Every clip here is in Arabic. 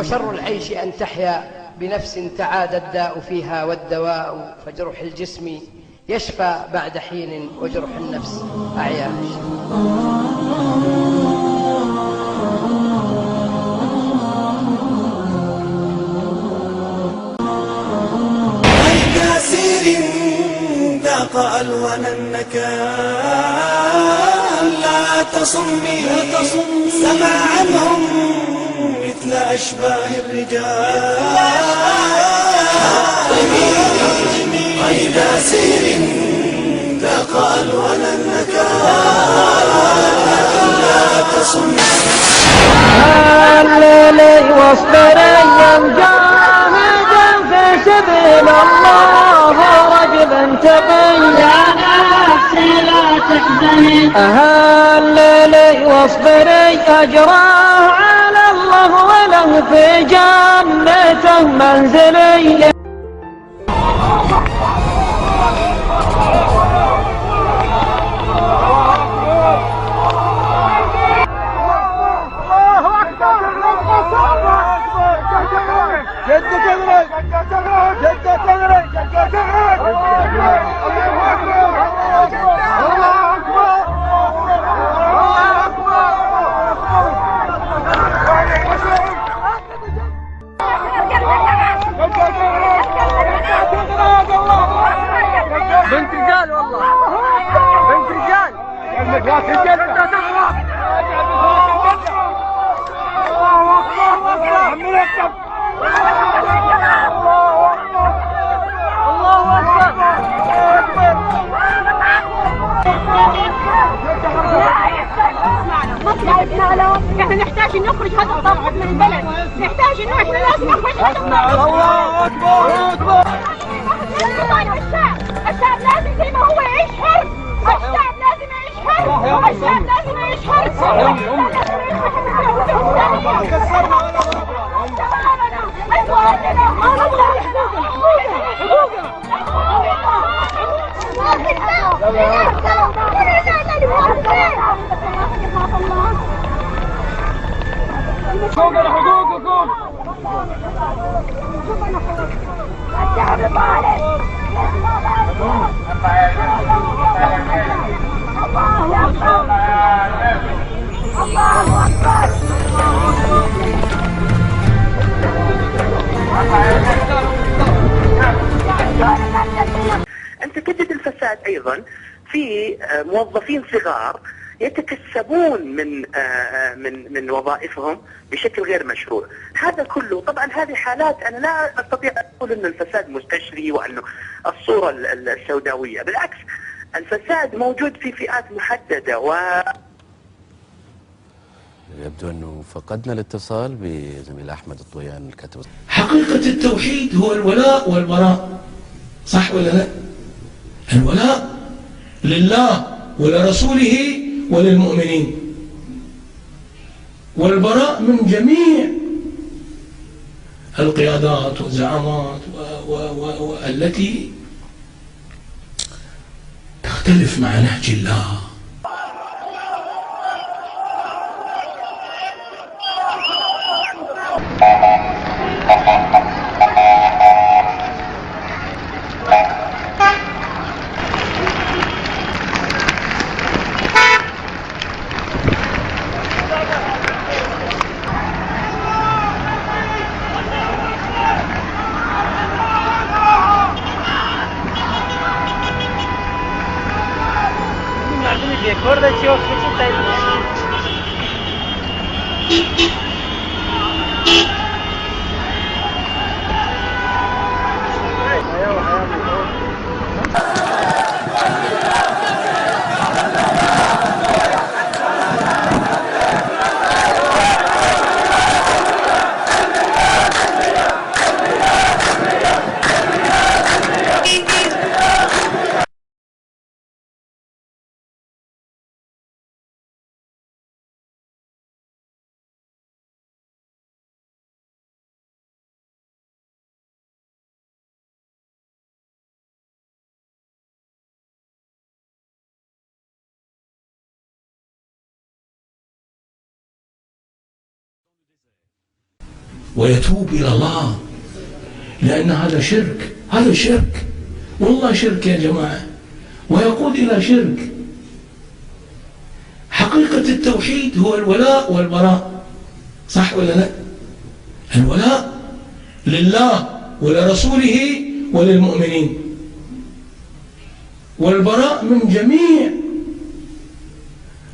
وشر العيش أن تحيا بنفس تعادى الداء فيها والدواء، فجرح الجسم يشفى بعد حين وجرح النفس أعياش. ذاق ألوان النكال لا تصمي سمع عنهم مثل أشباه الرجال. قيد سير ذاق ألوان النكال لا تصمي. هللي واصبر أيام جاهدا في سبيل الله رجبا تقي يا نفسي لا تحزني. هللي واصبري أجراه على الله وله في جنته منزلي. بنت رجال والله، بنت رجال. الله احنا نحتاج ان نخرج هذا الطاقات من البلد، نحتاج انه احنا لازم نخرج هذا الطاقات. الله اكبر اكبر. الشعب لازم زي ما هو يعيش حر، الشعب لازم يعيش حر، الشعب لازم يعيش حر. حقوقكم. الشعب طالب. الله أكبر. الله أكبر. أنت تجد الفساد أيضا في موظفين صغار يتكسبون من وظائفهم بشكل غير مشروع. هذا كله طبعا هذه حالات أنا لا أستطيع أن أقول أن الفساد مستشري وأنه الصورة السوداوية، بالعكس الفساد موجود في فئات محددة. يبدو أنه فقدنا الاتصال بزميل أحمد الطويان الكاتب. حقيقة التوحيد هو الولاء والبراء، صح ولا لا؟ الولاء لله ولرسوله وللمؤمنين، والبراء من جميع القيادات والزعامات التي تختلف مع نهج الله. Recuerda, chicos, que ويتوب إلى الله، لأن هذا شرك، هذا شرك والله شرك يا جماعة، ويقود إلى شرك. حقيقة التوحيد هو الولاء والبراء، صح ولا لا؟ الولاء لله ولرسوله وللمؤمنين، والبراء من جميع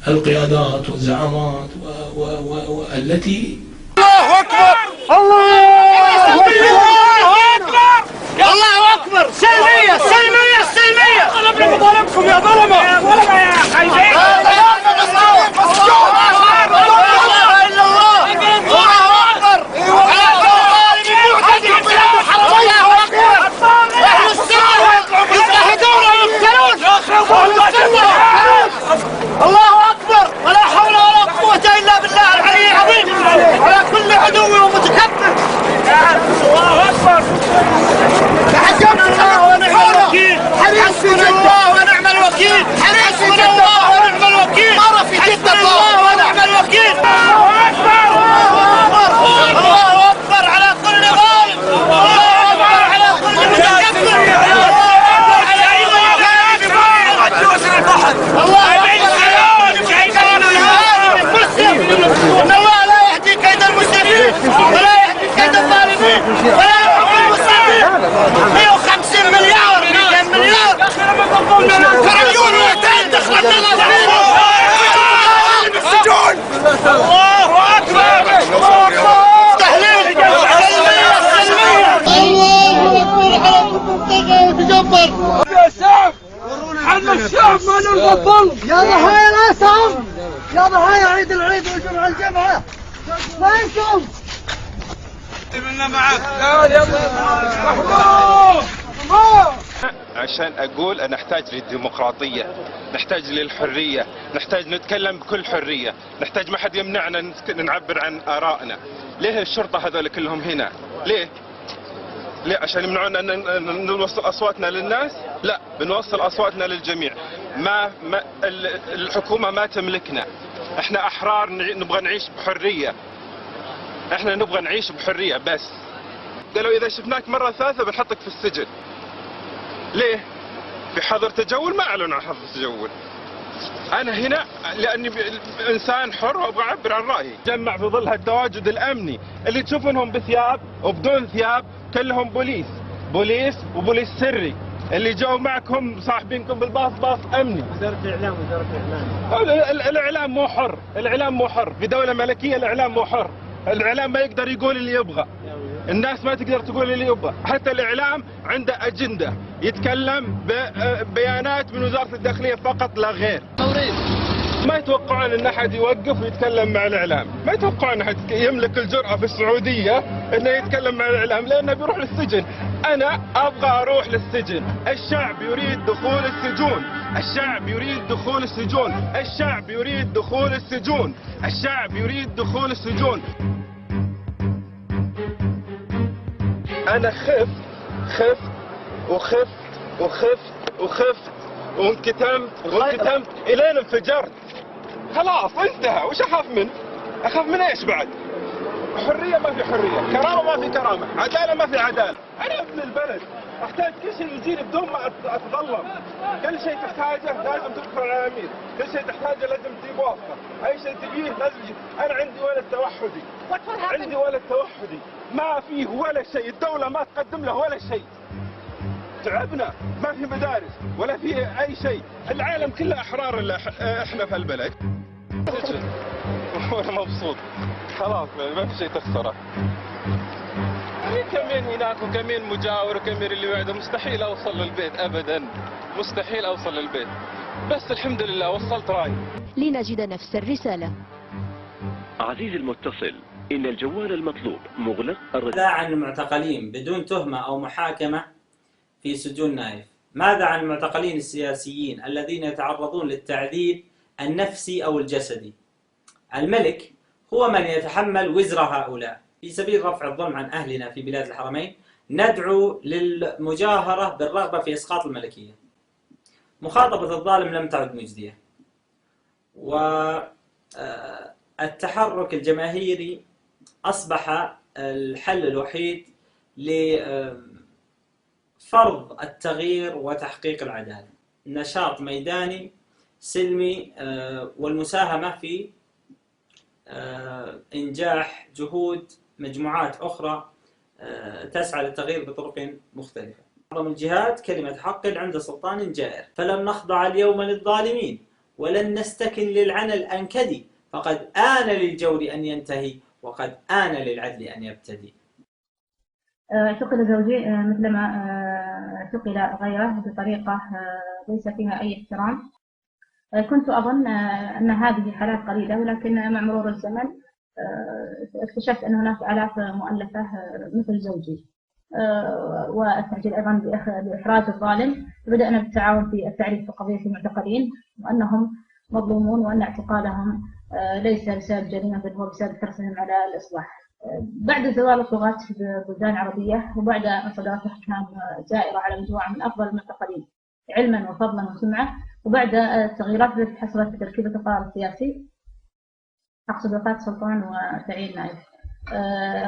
القيادات والزعامات والتي الله أكبر الله أكبر الله أكبر. سلمية سلمية سلمية. ظلمكم يا ظلمة يا ظلمة يا خايفين. الله أكبر ولا حول ولا قوة إلا بالله العلي العظيم على كل عدو ومتكبر. الله أكبر. حسبنا الله ونعم الوكيل. حسبنا الله ونعم الوكيل. حسبنا الله ونعم الوكيل. مرة في جدة الله ونعم الوكيل. الله أكبر الله أكبر على كل ظالم. الله أكبر على كل متكبر. الله إن الله لا يهدي كيد المسلمين ولا يهدي كيد الظالمين ولا يهدي المسلمين. 150 مليار 200 مليار فريون و200 دخلت لنا بالسجون. الله أكبر تهليل سلمية سلمية. الله أكبر على المنطقة وتجبر يا شعب. حنا الشعب ما نرضى الظلم. يا ضحايا الأسهم، يا ضحايا عيد العيد والجمعة الجمعة، وينكم؟ منا معك. عشان أقول أنا نحتاج للديمقراطية، نحتاج للحرية، نحتاج نتكلم بكل حرية، نحتاج ما حد يمنعنا نعبر عن آرائنا. ليه الشرطة هذول كلهم هنا؟ ليه؟ عشان يمنعونا أن نوصل أصواتنا للناس؟ لا، بنوصل أصواتنا للجميع. ما الحكومة ما تملكنا، احنا أحرار نبغى نعيش بحرية، احنا نبغى نعيش بحرية بس. قالوا إذا شفناك مرة ثالثة بنحطك في السجن. ليه؟ في حظر تجول؟ ما أعلن عن حظر تجول. أنا هنا لأني إنسان حر وأبغى أعبر عن رأيي. جمع في ظل هالتواجد الأمني اللي تشوفونهم بثياب وبدون ثياب، كلهم بوليس وبوليس سري. اللي جو معكم صاحبينكم بالباص باص أمني. وزارة الإعلام الإعلام مو حر، الإعلام مو حر. في دولة ملكية الإعلام مو حر. الإعلام ما يقدر يقول اللي يبغى، الناس ما تقدر تقول اللي يبغى. حتى الإعلام عنده أجندة، يتكلم ببيانات من وزارة الداخلية فقط لا غير. ما يتوقعون ان احد يوقف ويتكلم مع الاعلام، ما يتوقعون احد يملك الجرأة في السعودية انه يتكلم مع الاعلام لانه بيروح للسجن. انا ابغى اروح للسجن، الشعب يريد دخول السجون، الشعب يريد دخول السجون، الشعب يريد دخول السجون، الشعب يريد دخول السجون. انا خفت وخفت وانكتمت الين انفجرت. خلاص انتهى، وش اخاف منه؟ اخاف من ايش بعد؟ حرية ما في حرية، كرامة ما في كرامة، عدالة ما في عدالة. انا ابن البلد، احتاج كل شيء يجيني بدون ما اتظلم. كل شيء تحتاجه لازم تدخل على الامير، كل شيء تحتاجه لازم تجيب واسطة، اي شيء تبيه لازم تجيب. انا عندي ولد توحدي، عندي ولد توحدي، ما فيه ولا شيء، الدولة ما تقدم له ولا شيء. تعبنا، ما في مدارس ولا في اي شيء، العالم كله احرار الا احنا في هالبلد. وانا مبسوط خلاص، ما في شيء تخسره. كمين هناك وكمين مجاور وكمين اللي بعده، مستحيل اوصل للبيت ابدا، مستحيل اوصل للبيت، بس الحمد لله وصلت راي. لنجد نفس الرسالة. عزيزي المتصل، إن الجوال المطلوب مغلق. ماذا عن المعتقلين بدون تهمة أو محاكمة في سجون نايف؟ ماذا عن المعتقلين السياسيين الذين يتعرضون للتعذيب النفسي أو الجسدي؟ الملك هو من يتحمل وزر هؤلاء. في سبيل رفع الظلم عن أهلنا في بلاد الحرمين ندعو للمجاهرة بالرغبة في إسقاط الملكية. مخاطبة الظالم لم تعد مجدية، والتحرك الجماهيري أصبح الحل الوحيد لفرض التغيير وتحقيق العدالة. نشاط ميداني سلمي والمساهمة في إنجاح جهود مجموعات أخرى تسعى للتغيير بطرق مختلفة. أعظم الجهات كلمة حق عند سلطان جائر، فلن نخضع اليوم للظالمين ولن نستكن للعنى الأنكدي، فقد آن للجور أن ينتهي وقد آن للعدل أن يبتدي. اعتقل زوجي مثلما اعتقل غيره بطريقة ليس فيها أي احترام. كنت أظن أن هذه حالات قليلة، ولكن مع مرور الزمن اكتشفت أن هناك آلاف مؤلفة مثل زوجي، والتعجيل أيضا بإحراج الظالم. بدأنا بالتعاون في التعريف بقضية المعتقلين وأنهم مظلومون، وأن اعتقالهم ليس بسبب جريمة بل هو بسبب حرصهم على الإصلاح. بعد زوال الطغاة في البلدان العربية، وبعد أن صدرت أحكام جائرة على مجموعة من أفضل المعتقلين علما وفضلا وسمعة، وبعد التغييرات التي حصلت في تركيبة القرار السياسي، أقصد وفاة سلطان وتعيين نائب،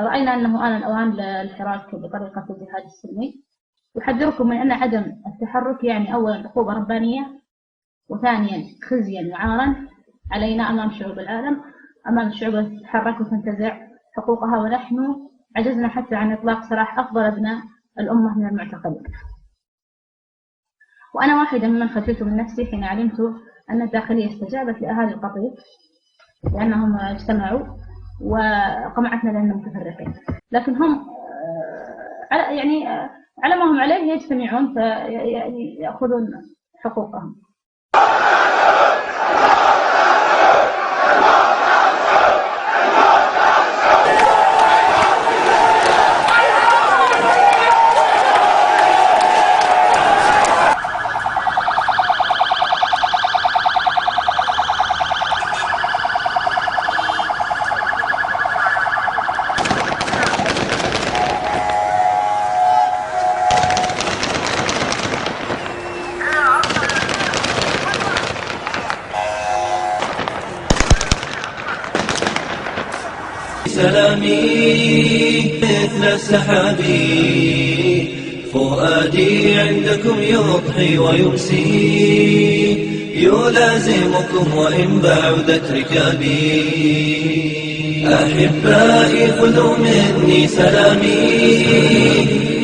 رأينا أنه آن الأوان للحراك بطريقة الجهاد السلمي. أحذركم من أن عدم التحرك يعني أولا عقوبة ربانية، وثانيا خزيا وعارا علينا أمام شعوب العالم، أمام الشعوب التي تتحرك وتنتزع حقوقها، ونحن عجزنا حتى عن إطلاق سراح أفضل أبناء الأمة من المعتقلين. وأنا واحدة ممن خجلت من نفسي حين علمت أن الداخلية استجابت لأهالي القطيف لأنهم اجتمعوا وقمعتنا لأننا متفرقين، لكن هم يعني على ما هم عليه يجتمعون فيأخذون حقوقهم. سلامي مثل السحاب، فؤادي عندكم يضحي ويمسي، يلازمكم وإن بعدت ركابي. أحبائي خذوا مني سلامي،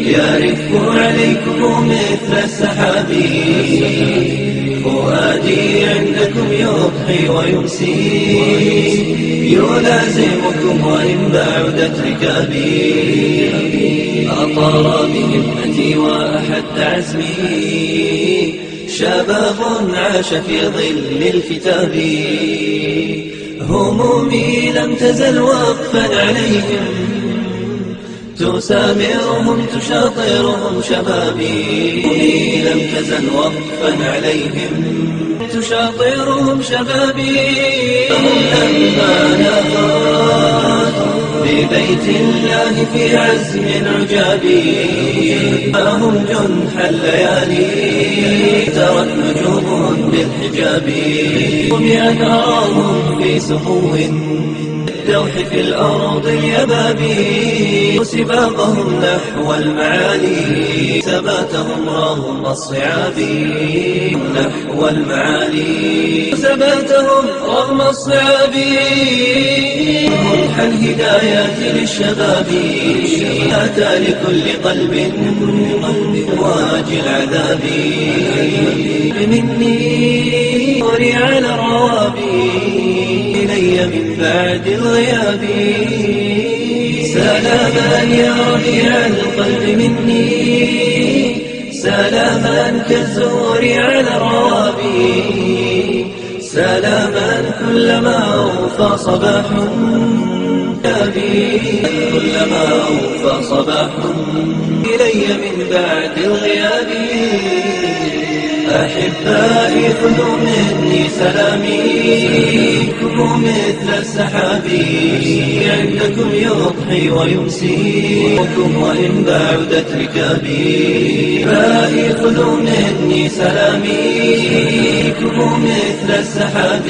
يرف عليكم مثل السحاب، فؤادي عندكم يضحي ويمسي، يلازمكم وإن بعدت ركابي. أطار بهمتي وأحد عزمي، شباب عاش في ظل الكتاب، همومي لم تزل وقفا عليهم، تسامرهم تشاطرهم شبابي، همومي لم تزل وقفا عليهم، تشاطرهم شبابي. لما نفرت ببيت الله في عزم عجابي، هم جنح الليالي ترت نجوم بالحجاب، وبأنهارهم في سحو الدوح في الأرض اليبابي، وسباقهم نحو المعالي، ثباتهم رغم الصعاب، نحو المعالي ثباتهم رغم الصعاب. منح الهدايات للشباب، أتى لكل قلب واجي العذاب، مني وري على الروابي، إلي من بعد الغياب. سلاما يا ربيع القلب مني، سلاما كالزور على الروابي، سلاما كلما أوفى صباح كابي، كلما أوفى صباح إلي من بعد الغياب. أحبائي خذوا مني سلامي، كونوا مثل السحاب، عندكم يضحي ويمسي، وإن بعدت ركابي. أحبائي خذوا مني سلامي، كونوا مثل السحاب.